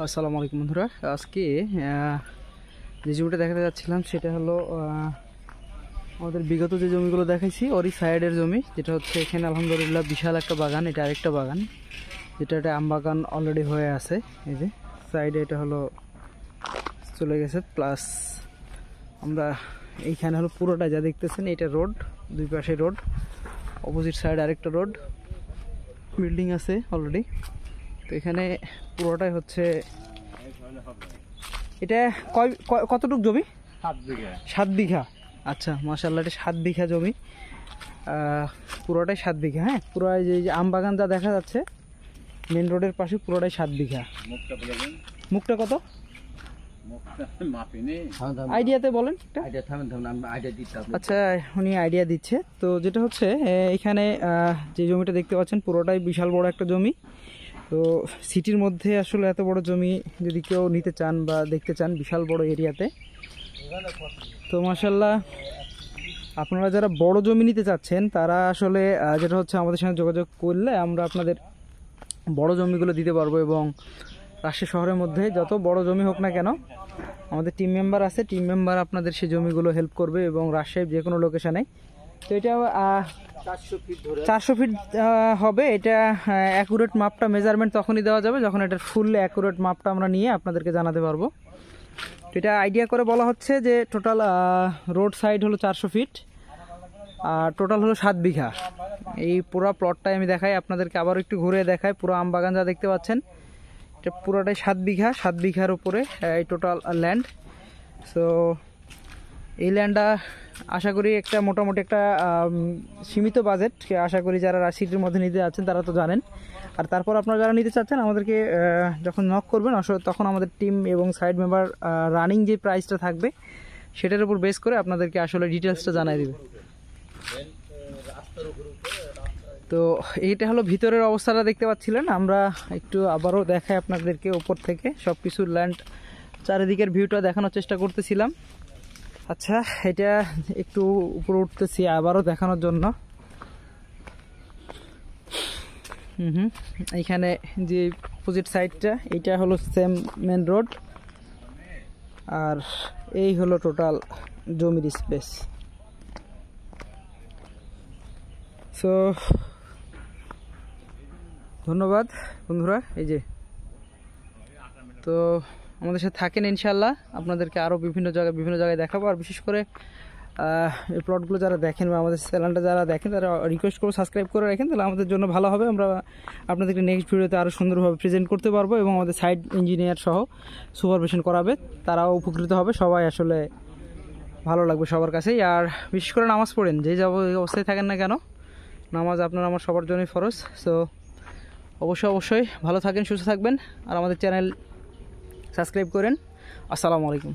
আসসালামু আলাইকুম বন্ধুরা। আজকে যে জমিটা দেখাতে যাচ্ছিলাম সেটা হলো আমাদের বিগত যে জমিগুলো দেখাইছি ওরই সাইডের জমি, যেটা হচ্ছে এখানে আলহামদুলিল্লাহ বিশাল একটা বাগান। এটা আরেকটা বাগান, যেটা একটা আম বাগান অলরেডি হয়ে আছে। এই যে সাইডে এটা হলো চলে গেছে, প্লাস আমরা এইখানে হলো পুরোটা যা দেখতেছেন এটা রোড, দুই পাশে রোড, অপোজিট সাইড আরেকটা রোড, বিল্ডিং আছে অলরেডি। তো এখানে পুরোটাই হচ্ছে, এটা কতটুক জমি? 7 বিঘা। আচ্ছা মাশাআল্লাহ, এটা 7 বিঘা জমি, পুরোটাই 7 বিঘা। হ্যাঁ, পুরো যে আম বাগান যা দেখা যাচ্ছে মেন রোডের পাশে পুরোটাই 7 বিঘা। মুখটা কত? আইডিয়াতে বলেন। আচ্ছা, উনি আইডিয়া দিচ্ছে। তো যেটা হচ্ছে এখানে যে জমিটা দেখতে পাচ্ছেন পুরোটাই বিশাল বড় একটা জমি। তো সিটির মধ্যে আসলে এত বড় জমি যদি কেউ নিতে চান বা দেখতে চান বিশাল বড় এরিয়াতে, তো মাশাআল্লাহ আপনারা যারা বড় জমি নিতে চাচ্ছেন তারা আসলে যেটা হচ্ছে আমাদের সঙ্গে যোগাযোগ করলে আমরা আপনাদের বড় জমিগুলো দিতে পারবো। এবং রাজশাহী শহরের মধ্যে যত বড় জমি হোক না কেন, আমাদের টিম মেম্বার আছে, টিম মেম্বার আপনাদের সেই জমিগুলো হেল্প করবে এবং রাজশাহীর যে কোনো লোকেশানে। তো এটা 400 ফিট হবে। এটা অ্যাকুরেট মাপটা মেজারমেন্ট তখনই দেওয়া যাবে যখন এটার ফুল অ্যাকুরেট মাপটা আমরা নিয়ে আপনাদেরকে জানাতে পারবো। তো এটা আইডিয়া করে বলা হচ্ছে যে টোটাল রোড সাইড হলো 400 ফিট আর টোটাল হলো 7 বিঘা। এই পুরো প্লটটাই আমি দেখাই আপনাদেরকে, আবার একটু ঘুরে দেখাই। পুরো আম বাগান যা দেখতে পাচ্ছেন এটা পুরোটাই 7 বিঘা, 7 বিঘার উপরে এই টোটাল ল্যান্ড। সো এই ল্যান্ডটা আশা করি একটা মোটামুটি একটা সীমিত বাজেট, আশা করি যারা সিটির মধ্যে নিতে যাচ্ছেন তারা তো জানেন। আর তারপর আপনারা যারা নিতে চাচ্ছেন আমাদেরকে যখন নক করবেন তখন আমাদের টিম এবং সাইড মেম্বার রানিং যে প্রাইসটা থাকবে সেটার উপর বেস করে আপনাদেরকে আসলে ডিটেলসটা জানাই দেবে। তো এইটা হলো ভিতরের অবস্থাটা দেখতে পাচ্ছিলেন। আমরা একটু আবারও দেখাই আপনাদেরকে উপর থেকে সব কিছু ল্যান্ড চারিদিকের ভিউটা দেখানোর চেষ্টা করতেছিলাম। আচ্ছা, এটা একটু উপরে উঠতেছি আবারও দেখানোর জন্য। এইখানে যে অপোজিট সাইডটা এইটা হলো সেম মেন রোড, আর এই হলো টোটাল জমির স্পেস। সো ধন্যবাদ বন্ধুরা। এই যে তো আমাদের সাথে থাকেন ইনশাল্লাহ, আপনাদেরকে আরও বিভিন্ন জায়গায় দেখাবো। আর বিশেষ করে এই প্লটগুলো যারা দেখেন বা আমাদের চ্যানেলটা যারা দেখেন তারা রিকোয়েস্ট করে সাবস্ক্রাইব করে রাখেন, তাহলে আমাদের জন্য ভালো হবে। আমরা আপনাদেরকে নেক্সট ভিডিওতে আরও সুন্দরভাবে প্রেজেন্ট করতে পারবো এবং আমাদের সাইড ইঞ্জিনিয়ার সহ সুপারভিশন করাবে, তারাও উপকৃত হবে। সবাই আসলে ভালো লাগবে সবার কাছেই। আর বিশেষ করে নামাজ পড়েন, যে অবস্থায় থাকেন না কেন, নামাজ আপনার আমার সবার জন্যই ফরজ। সো অবশ্যই ভালো থাকেন, সুস্থ থাকবেন আর আমাদের চ্যানেল সাবস্ক্রাইব করেন। আসসালামু আলাইকুম।